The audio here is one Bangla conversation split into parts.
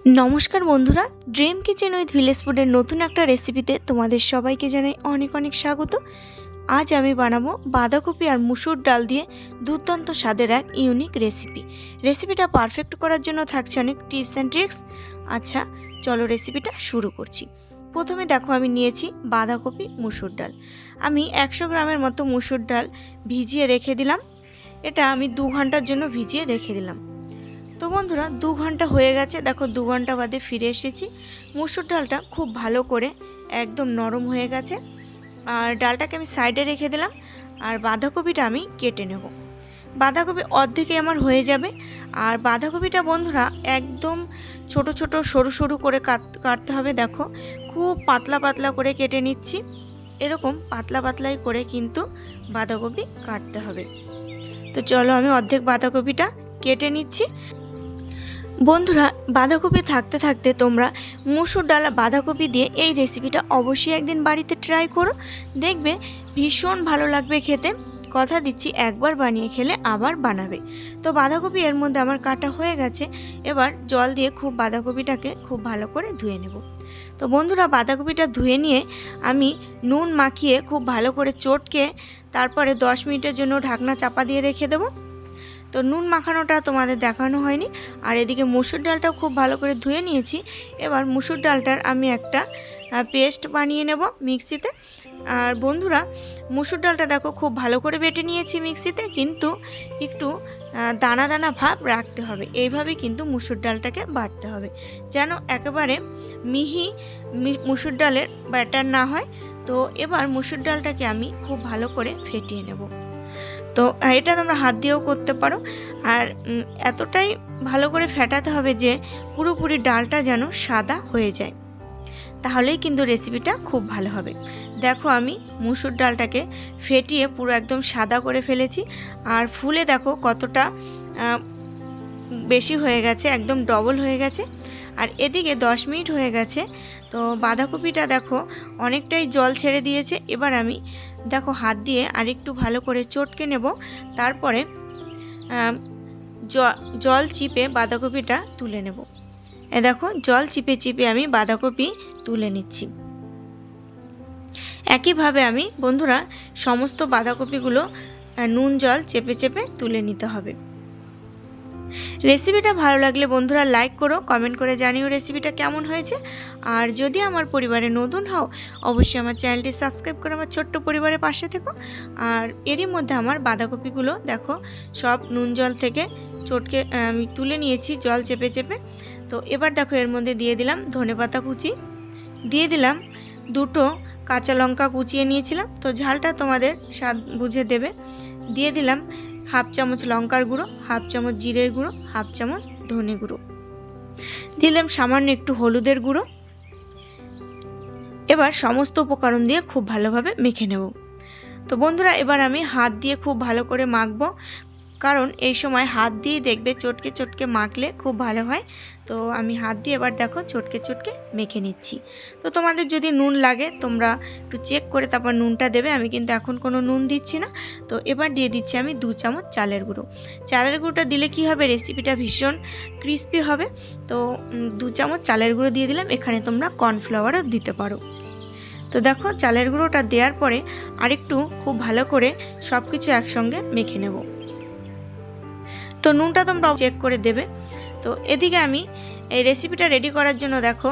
নমস্কার বন্ধুরা, ড্রিম কিচেন উইথ ভিলেজ ফুডের নতুন একটা রেসিপিতে তোমাদের সবাইকে জানাই অনেক অনেক স্বাগত। আজ আমি বানাবো বাঁধাকপি আর মুসুর ডাল দিয়ে দুর্দান্ত স্বাদের এক ইউনিক রেসিপিটা পারফেক্ট করার জন্য থাকছে অনেক টিপস অ্যান্ড ট্রিক্স। আচ্ছা চলো রেসিপিটা শুরু করছি। প্রথমে দেখো আমি নিয়েছি বাঁধাকপি, মুসুর ডাল। আমি 100 গ্রামের মতো মুসুর ডাল ভিজিয়ে রেখে দিলাম। এটা আমি 2 ঘন্টার জন্য ভিজিয়ে রেখে দিলাম। তো বন্ধুরা 2 ঘন্টা হয়ে গেছে, দেখো 2 ঘন্টা বাদে ফিরে এসেছি। মুসুর ডালটা খুব ভালো করে একদম নরম হয়ে গেছে। আর ডালটাকে আমি সাইডে রেখে দিলাম। আর বাঁধাকপিটা আমি কেটে নেব। বাঁধাকপি অর্ধেকে আমার হয়ে যাবে। আর বাঁধাকপিটা বন্ধুরা একদম ছোট ছোট সরু সরু করে কাটতে হবে। দেখো খুব পাতলা পাতলা করে কেটে নিচ্ছি। এরকম পাতলা পাতলাই করে কিন্তু বাঁধাকপি কাটতে হবে। তো চলো আমি অর্ধেক বাঁধাকপিটা কেটে নিচ্ছি। বন্ধুরা বাঁধাকপি থাকতে থাকতে তোমরা মুসুর ডাল বাঁধাকপি দিয়ে এই রেসিপিটা অবশ্যই একদিন বাড়িতে ট্রাই করো, দেখবে ভীষণ ভালো লাগবে খেতে। কথা দিচ্ছি একবার বানিয়ে খেলে আবার বানাবে। তো বাঁধাকপি এর মধ্যে আমার কাটা হয়ে গেছে। এবার জল দিয়ে খুব বাঁধাকপিটাকে খুব ভালো করে ধুয়ে নেব। তো বন্ধুরা বাঁধাকপিটা ধুয়ে নিয়ে আমি নুন মাখিয়ে খুব ভালো করে চটকে তারপরে 10 মিনিটের জন্য ঢাকনা চাপা দিয়ে রেখে দেবো। তো নুন মাখানোটা তোমাদের দেখানো হয়নি। আর এদিকে মুসুর ডালটাও খুব ভালো করে ধুয়ে নিয়েছি। এবার মুসুর ডালটার আমি একটা পেস্ট বানিয়ে নেব মিক্সিতে। আর বন্ধুরা মুসুর ডালটা দেখো খুব ভালো করে বেটে নিয়েছি মিক্সিতে, কিন্তু একটু দানা দানা ভাব রাখতে হবে। এইভাবেই কিন্তু মুসুর ডালটাকে বাটতে হবে, যেন একেবারে মিহি মুসুর ডালের ব্যাটার না হয়। তো এবার মুসুর ডালটাকে আমি খুব ভালো করে ফেটিয়ে নেব। তো এটা তোমরা হাত দিয়েও করতে পারো। আর এতটাই ভালো করে ফেটাতে হবে যে পুরোপুরি ডালটা যেন সাদা হয়ে যায়, তাহলেই কিন্তু রেসিপিটা খুব ভালো হবে। দেখো আমি মুসুর ডালটাকে ফেটিয়ে পুরো একদম সাদা করে ফেলেছি। আর ফুলে দেখো কতটা বেশি হয়ে গেছে, একদম ডবল হয়ে গেছে। আর এদিকে 10 মিনিট হয়ে গেছে। তো বাঁধাকপিটা দেখো অনেকটাই জল ছেড়ে দিয়েছে। এবার আমি দেখো হাত দিয়ে আরেকটু ভালো করে চটকে নেব। তারপরে জল চিপে বাঁধাকপিটা তুলে নেব। দেখো জল চিপে চিপে আমি বাঁধাকপি তুলে নিচ্ছি। একইভাবে আমি বন্ধুরা সমস্ত বাঁধাকপিগুলো নুন জল চেপে চেপে তুলে নিতে হবে। রেসিপিটা ভালো লাগলে বন্ধুরা লাইক করো, কমেন্ট করে জানিও রেসিপিটা কেমন হয়েছে। আর যদি আমার পরিবারে নতুন হও অবশ্যই আমার চ্যানেলটি সাবস্ক্রাইব করে আমার ছোট্ট পরিবারের পাশে থেকো। আর এরই মধ্যে আমার বাঁধাকপিগুলো দেখো সব নুন জল থেকে চটকে আমি তুলে নিয়েছি জল চেপে চেপে। তো এবার দেখো এর মধ্যে দিয়ে দিলাম ধনেপাতা কুচি, দিয়ে দিলাম 2টো কাঁচা লঙ্কা কুচিয়ে নিয়েছিলাম। তো ঝালটা তোমাদের স্বাদ বুঝে দেবে। দিয়ে দিলাম 1/2 চামচ লঙ্কার গুঁড়ো, 1/2 চামচ জিরের গুঁড়ো, 1/2 চামচ ধনে গুঁড়ো, দিলাম সামান্য একটু হলুদের গুঁড়ো। এবার সমস্ত উপকরণ দিয়ে খুব ভালোভাবে মেখে নেব। তো বন্ধুরা এবার আমি হাত দিয়ে খুব ভালো করে মাখবো, কারণ এই সময় হাত দিয়ে দেখবে চটকে চটকে মাখলে খুব ভালো হয়। তো আমি হাত দিয়ে এবার দেখো চটকে চটকে মেখে নিচ্ছি। তো তোমাদের যদি নুন লাগে তোমরা একটু চেক করে তারপর নুনটা দেবে। আমি কিন্তু এখন কোনো নুন দিচ্ছি না। তো এবার দিয়ে দিচ্ছি আমি 2 চামচ চালের গুঁড়ো। চালের গুঁড়োটা দিলে কি হবে, রেসিপিটা ভীষণ ক্রিস্পি হবে। তো 2 চামচ চালের গুঁড়ো দিয়ে দিলাম। এখানে তোমরা কর্নফ্লাওয়ারও দিতে পারো। তো দেখো চালের গুঁড়োটা দেওয়ার পরে আরেকটু খুব ভালো করে সব কিছু একসঙ্গে মেখে নেব। তো নুনটা তোমরা চেক করে দেবে। তো এদিকে আমি এই রেসিপিটা রেডি করার জন্য দেখো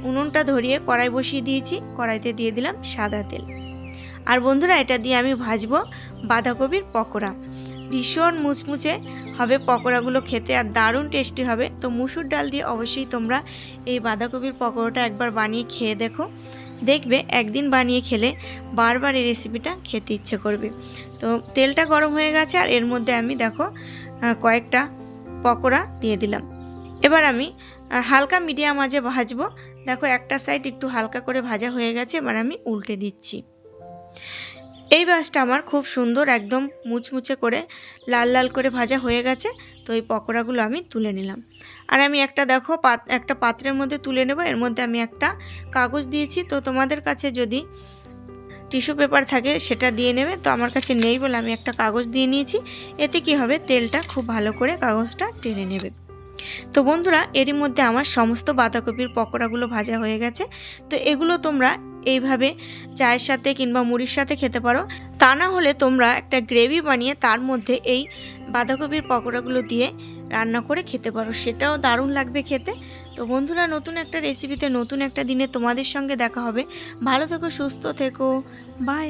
উনুনটা ধরিয়ে কড়াই বসিয়ে দিয়েছি। কড়াইতে দিয়ে দিলাম সাদা তেল। আর বন্ধুরা এটা দিয়ে আমি ভাজবো বাঁধাকপির পকোড়া। ভীষণ মুচমুচে হবে পকোড়াগুলো খেতে, আর দারুণ টেস্টি হবে। তো মুসুর ডাল দিয়ে অবশ্যই তোমরা এই বাঁধাকপির পকোড়াটা একবার বানিয়ে খেয়ে দেখো, দেখবে একদিন বানিয়ে খেলে বারবার এই রেসিপিটা খেতে ইচ্ছে করবে। তো তেলটা গরম হয়ে গেছে আর এর মধ্যে আমি দেখো কয়েকটা পকোড়া দিয়ে দিলাম। এবার আমি হালকা মিডিয়াম আঁচে ভাজবো। দেখো একটা সাইড একটু হালকা করে ভাজা হয়ে গেছে, এবার আমি উল্টে দিচ্ছি। এই ভাজটা আমার খুব সুন্দর একদম মুচমুচে করে লাল লাল করে ভাজা হয়ে গেছে। তো এই পকোড়াগুলো আমি তুলে নিলাম। আর আমি একটা দেখো একটা পাত্রের মধ্যে তুলে নেব। এর মধ্যে আমি একটা কাগজ দিয়েছি। তো তোমাদের কাছে যদি টিস্যু পেপার থাকে সেটা দিয়ে নেবে। তো আমার কাছে নেই বলে আমি একটা কাগজ দিয়ে নিয়েছি। এতে কি হবে, তেলটা খুব ভালো করে কাগজটা টেনে নেবে। তো বন্ধুরা, এরই মধ্যে আমার সমস্ত বাঁধাকপির পকোড়াগুলো ভাজা হয়ে গেছে। তো এগুলো তোমরা এইভাবে চায়ের সাথে কিংবা মুড়ির সাথে খেতে পারো। তা না হলে তোমরা একটা গ্রেভি বানিয়ে তার মধ্যে এই বাঁধাকপির পকোড়াগুলো দিয়ে রান্না করে খেতে পারো, সেটাও দারুণ লাগবে খেতে। তো বন্ধুরা, নতুন একটা রেসিপিতে নতুন একটা দিনে তোমাদের সঙ্গে দেখা হবে। ভালো থেকো, সুস্থ থেকো, বাই।